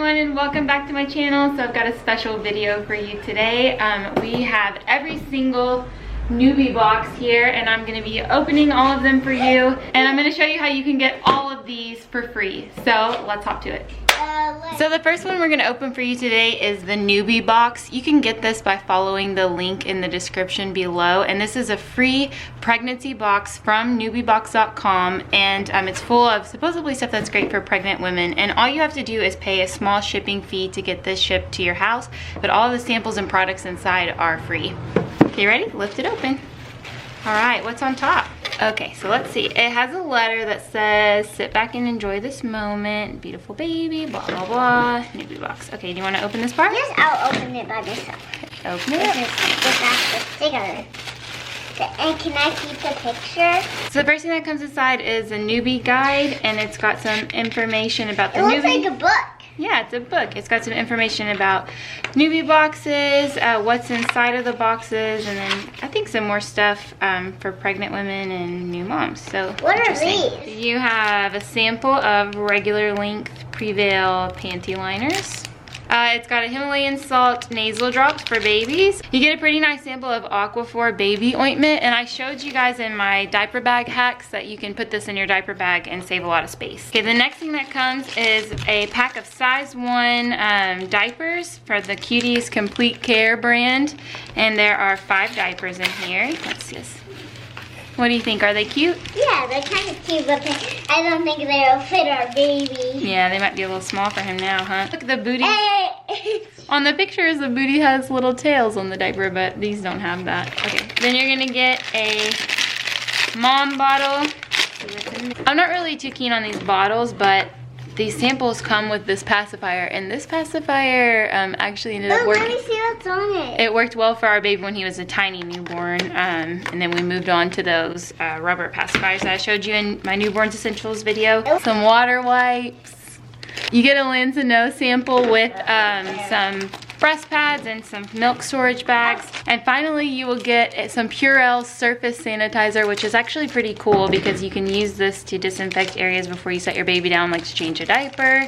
everyone, and welcome back to my channel. So I've got a special video for you today. We have every single Noobie box here, and I'm going to be opening all of them for you, and I'm going to show you how you can get all of these for free. So let's hop to it. So the first one we're going to open for you today is the Noobie box. You can get this by following the link in the description below, and this is a free pregnancy box from NoobieBox.com, and it's full of supposedly stuff that's great for pregnant women, and all you have to do is pay a small shipping fee to get this shipped to your house, but all the samples and products inside are free. Okay, ready? Lift it open. All right, what's on top? Okay, so let's see. It has a letter that says, sit back and enjoy this moment, beautiful baby, blah, blah, blah, Noobie box. Okay, do you want to open this part? Yes, I'll open it by myself. Okay, open it up. This has the sticker. And can I keep the picture? So the first thing that comes inside is a Noobie guide, and it's got some information about the Noobie. It looks like a book. Yeah, it's a book. It's got some information about Noobie boxes, what's inside of the boxes, and then I think some more stuff for pregnant women and new moms. So what are these? You have a sample of regular length Prevail panty liners. It's got a Himalayan salt nasal drops for babies. You get a pretty nice sample of Aquaphor baby ointment, and I showed you guys in my diaper bag hacks that you can put this in your diaper bag and save a lot of space. Okay, the next thing that comes is a pack of size 1 diapers for the Cuties Complete Care brand, and there are 5 diapers in here. Let's see this. What do you think? Are they cute? Yeah, they're kind of cute, but I don't think they'll fit our baby. Yeah, they might be a little small for him now, huh? Look at the booty. Hey. On the pictures, the booty has little tails on the diaper, but these don't have that. Okay, then you're gonna get a mom bottle. I'm not really too keen on these bottles, but these samples come with this pacifier, and this pacifier actually ended up working. Let me see what's on it. It worked well for our baby when he was a tiny newborn, and then we moved on to those rubber pacifiers that I showed you in my Newborns Essentials video. Some water wipes. You get a Lancino sample with some breast pads and some milk storage bags. And finally, you will get some Purell surface sanitizer, which is actually pretty cool because you can use this to disinfect areas before you set your baby down, like to change a diaper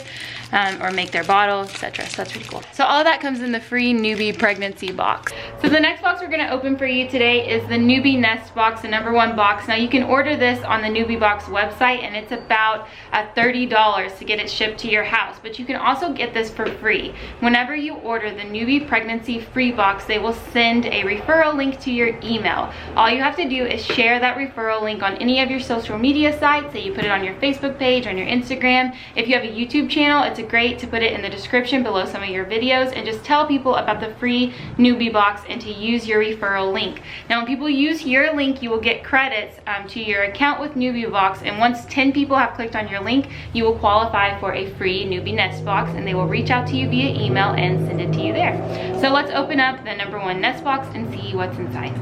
or make their bottle, etc. So that's pretty cool. So all that comes in the free Noobie pregnancy box. So the next box we're gonna open for you today is the Noobie Nest Box, the #1 box. Now you can order this on the Noobie Box website, and it's about $30 to get it shipped to your house, but you can also get this for free. Whenever you order the Noobie pregnancy free box, they will send a referral link to your email. All you have to do is share that referral link on any of your social media sites. So you put it on your Facebook page, on your Instagram. If you have a YouTube channel, it's great to put it in the description below some of your videos, and just tell people about the free Noobie box and to use your referral link. Now when people use your link, you will get credits to your account with Noobie Box, and once 10 people have clicked on your link, you will qualify for a free Noobie Nest Box, and they will reach out to you via email and send it to you there. So let's open up the #1 Nest Box and see what's inside.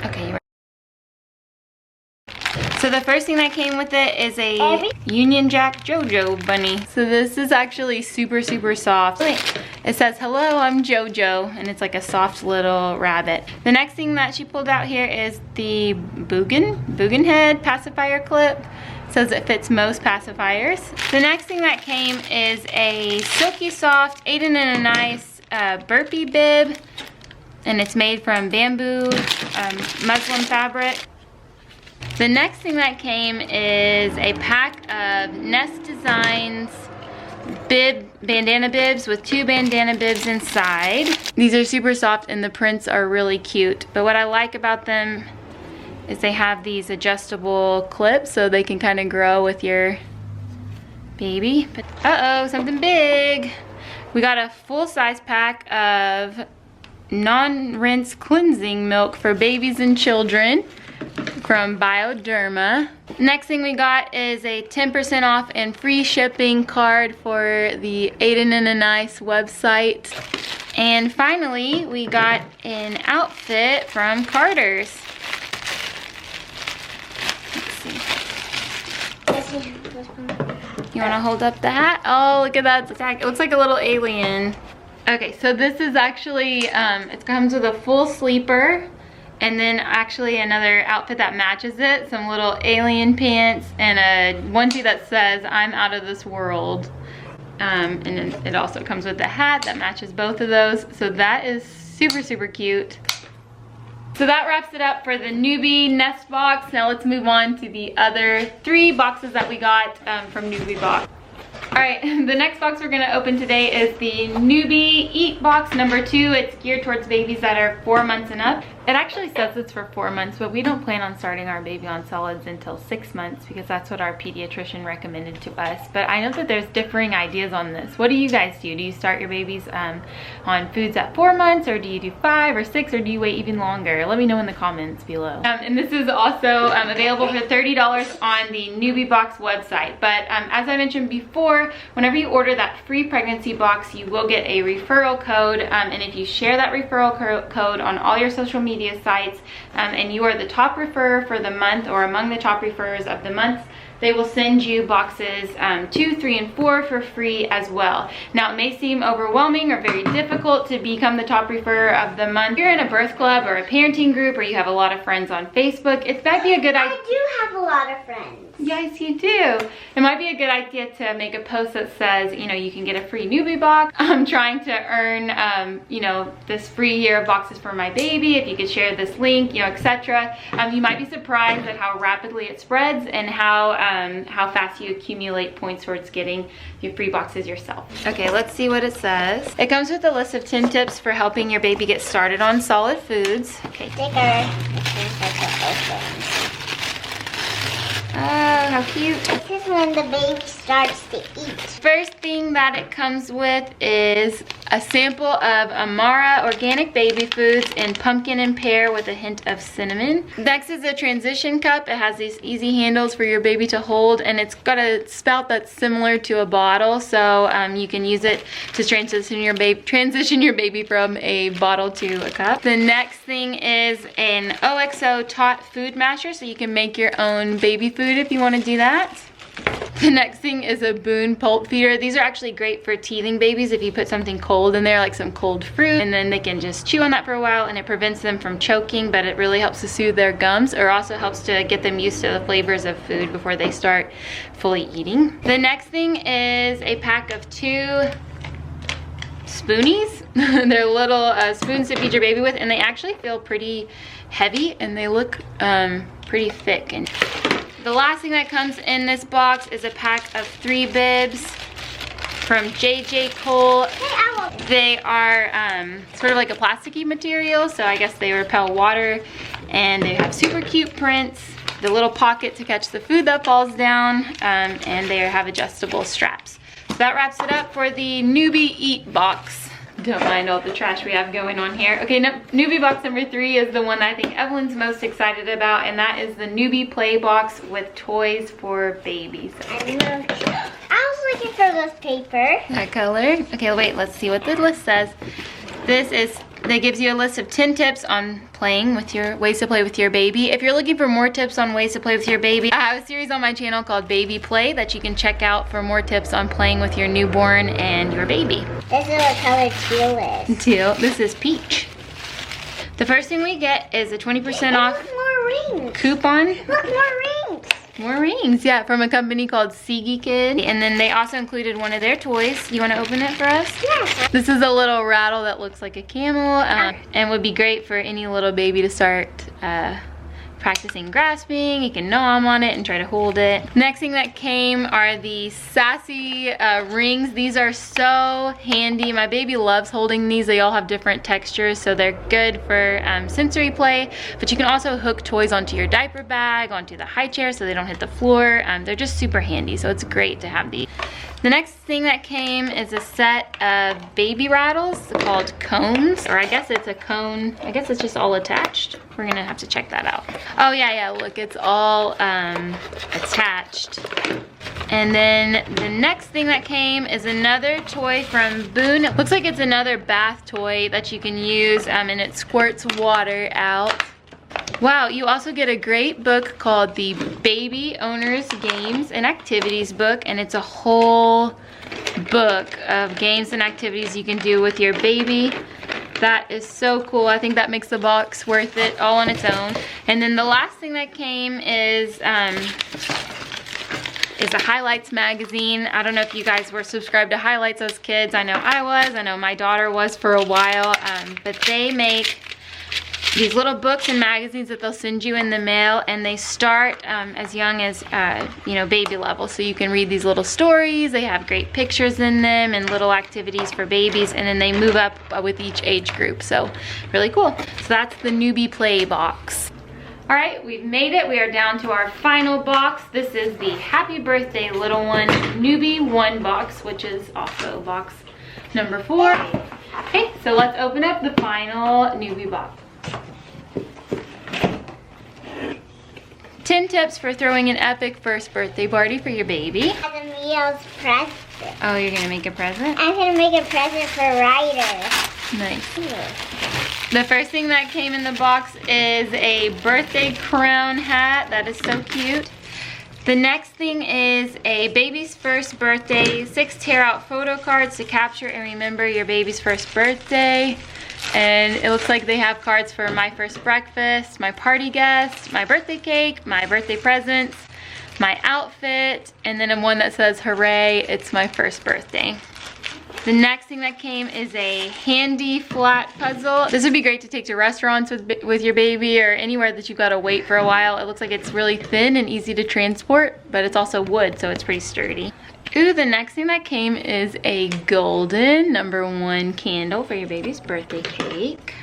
Okay, you ready? So the first thing that came with it is a Union Jack JoJo bunny. So this is actually super, super soft. It says, hello, I'm JoJo, and it's like a soft little rabbit. The next thing that she pulled out here is the Boogan head pacifier clip. It says it fits most pacifiers. The next thing that came is a silky soft Aiden in a Nice burpee bib, and it's made from bamboo muslin fabric. The next thing that came is a pack of Nest Designs bandana bibs with 2 bandana bibs inside. These are super soft and the prints are really cute, but what I like about them is they have these adjustable clips so they can kind of grow with your baby. But uh-oh, something big. We got a full-size pack of non-rinse cleansing milk for babies and children from Bioderma. Next thing we got is a 10% off and free shipping card for the Aiden in a Nice website. And finally, we got an outfit from Carter's. Let's see. You want to hold up the hat? Oh, look at that tag. It looks like a little alien. Okay, so this is actually, it comes with a full sleeper, and then actually another outfit that matches it, some little alien pants, and a onesie that says, I'm out of this world. And then it also comes with a hat that matches both of those. So that is super, super cute. So that wraps it up for the Noobie Nest Box. Now let's move on to the other 3 boxes that we got from Noobie Box. All right, the next box we're gonna open today is the Noobie Eat Box number 2. It's geared towards babies that are 4 months and up. It actually says it's for 4 months, but we don't plan on starting our baby on solids until 6 months because that's what our pediatrician recommended to us. But I know that there's differing ideas on this. What do you guys do? Do you start your babies on foods at 4 months, or do you do 5 or 6, or do you wait even longer? Let me know in the comments below. And this is also available for $30 on the Noobie Box website. But as I mentioned before, whenever you order that free pregnancy box, you will get a referral code. And if you share that referral code on all your social media sites, and you are the top referrer for the month or among the top referrers of the month, they will send you boxes 2, 3, and 4 for free as well. Now, it may seem overwhelming or very difficult to become the top referrer of the month. If you're in a birth club or a parenting group, or you have a lot of friends on Facebook, it might be a good idea. I do have a lot of friends. Yes, you do. It might be a good idea to make a post that says, you know, you can get a free Noobie box. I'm trying to earn, you know, this free year of boxes for my baby. If you could share this link, you know, etc. You might be surprised at how rapidly it spreads and how fast you accumulate points towards getting your free boxes yourself. Okay, let's see what it says. It comes with a list of 10 tips for helping your baby get started on solid foods. Okay. Sticker. Oh, how cute. This is when the baby starts to eat. First thing that it comes with is a sample of Amara organic baby foods in pumpkin and pear with a hint of cinnamon. Next is a transition cup. It has these easy handles for your baby to hold, and it's got a spout that's similar to a bottle, so you can use it to transition your baby from a bottle to a cup. The next thing is an OXO Tot food masher, so you can make your own baby food if you want to do that. The next thing is a Boone pulp feeder. These are actually great for teething babies if you put something cold in there, like some cold fruit, and then they can just chew on that for a while, and it prevents them from choking, but it really helps to soothe their gums, or also helps to get them used to the flavors of food before they start fully eating. The next thing is a pack of 2 spoonies. They're little spoons to feed your baby with, and they actually feel pretty heavy, and they look pretty thick. And the last thing that comes in this box is a pack of 3 bibs from J.J. Cole. They are sort of like a plasticky material, so I guess they repel water, and they have super cute prints, the little pocket to catch the food that falls down, and they have adjustable straps. So that wraps it up for the Noobie Eat Box. Don't mind all the trash we have going on here. Okay, Noobie Box number 3 is the one that I think Evelyn's most excited about, and that is the Noobie Play Box with toys for babies. I was looking for this paper. That color? Okay, wait, let's see what the list says. That gives you a list of 10 tips on ways to play with your baby. If you're looking for more tips on ways to play with your baby, I have a series on my channel called Baby Play that you can check out for more tips on playing with your newborn and your baby. This is what color teal is. Teal. This is peach. The first thing we get is a 20% off more rings. coupon. Look, more rings. More rings, yeah, from a company called Seegi Kid. And then they also included one of their toys. You want to open it for us? Yes. This is a little rattle that looks like a camel, and would be great for any little baby to start practicing grasping. You can nom on it and try to hold it. Next thing that came are the sassy rings. These are so handy. My baby loves holding these. They all have different textures, so they're good for sensory play, but you can also hook toys onto your diaper bag, onto the high chair so they don't hit the floor. They're just super handy, so it's great to have these. The next thing that came is a set of baby rattles called cones, or I guess it's a cone. I guess it's just all attached. We're gonna have to check that out. Oh yeah, look, it's all attached. And then the next thing that came is another toy from Boone. It looks like it's another bath toy that you can use, and it squirts water out. Wow, you also get a great book called the Baby Owners Games and Activities book, and it's a whole book of games and activities you can do with your baby. That is so cool. I think that makes the box worth it all on its own. And then the last thing that came is is a highlights magazine. I don't know if you guys were subscribed to highlights as kids. I know I was. I know my daughter was for a while. But they make these little books and magazines that they'll send you in the mail, and they start as young as you know, baby level, so you can read these little stories. They have great pictures in them and little activities for babies, and then they move up with each age group, so really cool. So that's the Noobie Play Box. All right, we've made it. We are down to our final box. This is the Happy Birthday Little One Noobie One Box, which is also box number 4. Okay, so let's open up the final Noobie box. 10 tips for throwing an epic first birthday party for your baby. Meal's present. Oh, you're gonna make a present? I'm gonna make a present for Ryder. Nice. The first thing that came in the box is a birthday crown hat. That is so cute. The next thing is a baby's first birthday, 6 tear out photo cards to capture and remember your baby's first birthday. And it looks like they have cards for my first breakfast, my party guest, my birthday cake, my birthday presents, my outfit, and then one that says, hooray, it's my first birthday. The next thing that came is a handy flat puzzle. This would be great to take to restaurants with your baby or anywhere that you've got to wait for a while. It looks like it's really thin and easy to transport, but it's also wood, so it's pretty sturdy. Ooh, the next thing that came is a golden #1 candle for your baby's birthday cake.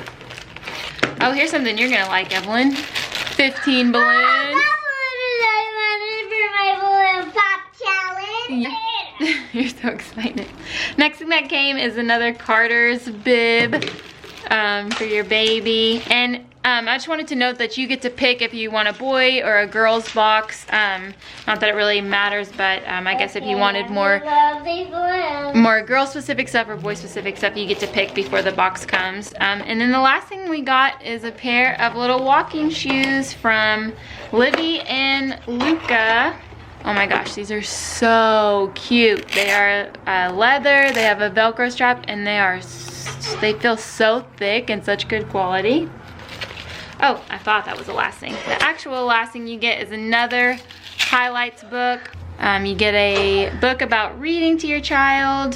Oh, here's something you're gonna like, Evelyn. 15 balloons. Oh, that was what I wanted for my balloon pop challenge. Yeah. You're so excited. Next thing that came is another Carter's bib for your baby. And I just wanted to note that you get to pick if you want a boy or a girl's box. Not that it really matters, but I guess if you wanted more girl-specific stuff or boy-specific stuff, you get to pick before the box comes. And then the last thing we got is a pair of little walking shoes from Livy and Luca. Oh my gosh, these are so cute. They are leather, they have a Velcro strap, and they feel so thick and such good quality. Oh, I thought that was the last thing. The actual last thing you get is another highlights book. You get a book about reading to your child,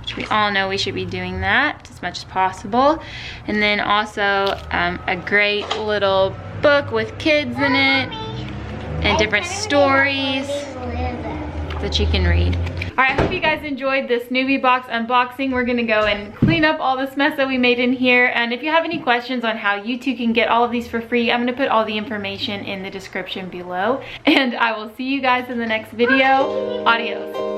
which we all know we should be doing that as much as possible. And then also a great little book with kids in it and different stories that you can read. All right, I hope you guys enjoyed this Noobie box unboxing. We're gonna go and clean up all this mess that we made in here. And if you have any questions on how you too can get all of these for free, I'm gonna put all the information in the description below. And I will see you guys in the next video. Adios.